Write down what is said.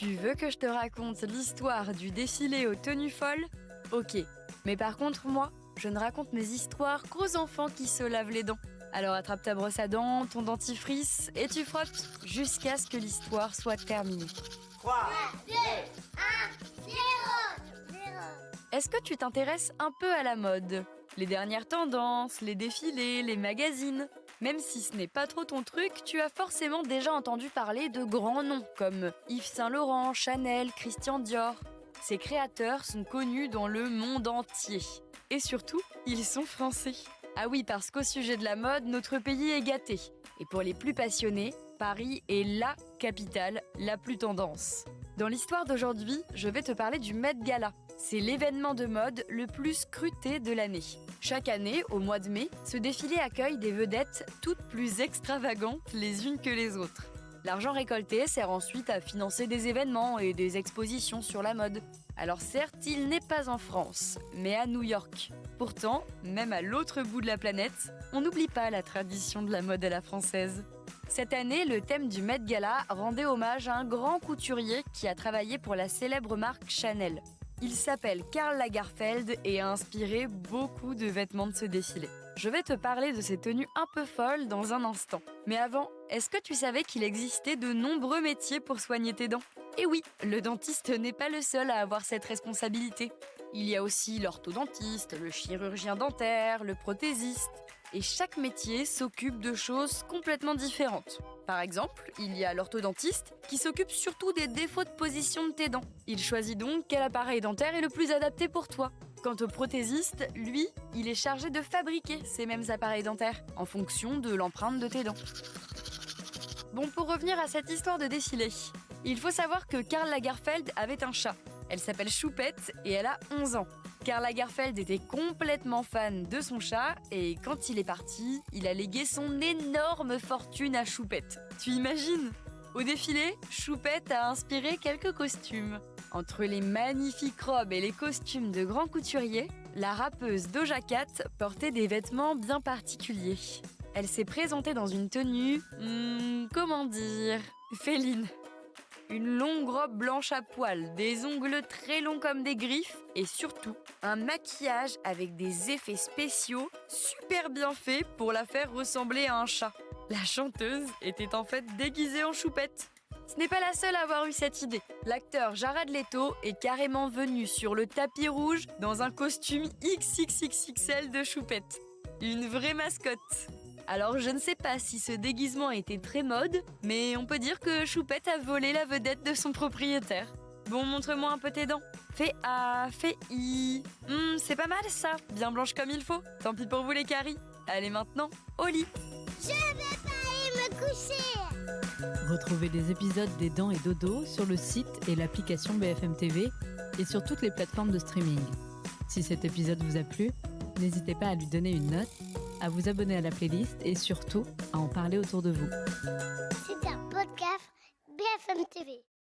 Tu veux que je te raconte l'histoire du défilé aux tenues folles ? Ok, mais par contre moi, je ne raconte mes histoires qu'aux enfants qui se lavent les dents. Alors attrape ta brosse à dents, ton dentifrice et tu frottes jusqu'à ce que l'histoire soit terminée. 3, 2, 1, 0. Est-ce que tu t'intéresses un peu à la mode ? Les dernières tendances, les défilés, les magazines ? Même si ce n'est pas trop ton truc, tu as forcément déjà entendu parler de grands noms comme Yves Saint Laurent, Chanel, Christian Dior. Ces créateurs sont connus dans le monde entier. Et surtout, ils sont français. Ah oui, parce qu'au sujet de la mode, notre pays est gâté. Et pour les plus passionnés, Paris est LA capitale, la plus tendance. Dans l'histoire d'aujourd'hui, je vais te parler du Met Gala. C'est l'événement de mode le plus scruté de l'année. Chaque année, au mois de mai, ce défilé accueille des vedettes toutes plus extravagantes les unes que les autres. L'argent récolté sert ensuite à financer des événements et des expositions sur la mode. Alors certes, il n'est pas en France, mais à New York. Pourtant, même à l'autre bout de la planète, on n'oublie pas la tradition de la mode à la française. Cette année, le thème du Met Gala rendait hommage à un grand couturier qui a travaillé pour la célèbre marque Chanel. Il s'appelle Karl Lagerfeld et a inspiré beaucoup de vêtements de ce défilé. Je vais te parler de ces tenues un peu folles dans un instant. Mais avant, est-ce que tu savais qu'il existait de nombreux métiers pour soigner tes dents ? Et oui, le dentiste n'est pas le seul à avoir cette responsabilité. Il y a aussi l'orthodontiste, le chirurgien dentaire, le prothésiste. Et chaque métier s'occupe de choses complètement différentes. Par exemple, il y a l'orthodontiste qui s'occupe surtout des défauts de position de tes dents. Il choisit donc quel appareil dentaire est le plus adapté pour toi. Quant au prothésiste, lui, il est chargé de fabriquer ces mêmes appareils dentaires en fonction de l'empreinte de tes dents. Bon, pour revenir à cette histoire de défilé, il faut savoir que Karl Lagerfeld avait un chat. Elle s'appelle Choupette et elle a 11 ans. Karl Lagerfeld était complètement fan de son chat et quand il est parti, il a légué son énorme fortune à Choupette. Tu imagines ? Au défilé, Choupette a inspiré quelques costumes. Entre les magnifiques robes et les costumes de grands couturiers, la rappeuse Doja Cat portait des vêtements bien particuliers. Elle s'est présentée dans une tenue, comment dire, féline. Une longue robe blanche à poils, des ongles très longs comme des griffes et surtout un maquillage avec des effets spéciaux super bien faits pour la faire ressembler à un chat. La chanteuse était en fait déguisée en Choupette. Ce n'est pas la seule à avoir eu cette idée. L'acteur Jared Leto est carrément venu sur le tapis rouge dans un costume XXXXL de Choupette. Une vraie mascotte. Alors je ne sais pas si ce déguisement était très mode, mais on peut dire que Choupette a volé la vedette de son propriétaire. Bon, montre-moi un peu tes dents. Fais A, fais I. C'est pas mal ça, bien blanche comme il faut. Tant pis pour vous les caries. Allez maintenant, au lit. Je vais pas aller me coucher. Retrouvez les épisodes des Dents et Dodo sur le site et l'application BFM TV et sur toutes les plateformes de streaming. Si cet épisode vous a plu, n'hésitez pas à lui donner une note, à vous abonner à la playlist et surtout à en parler autour de vous. C'est un podcast BFM TV.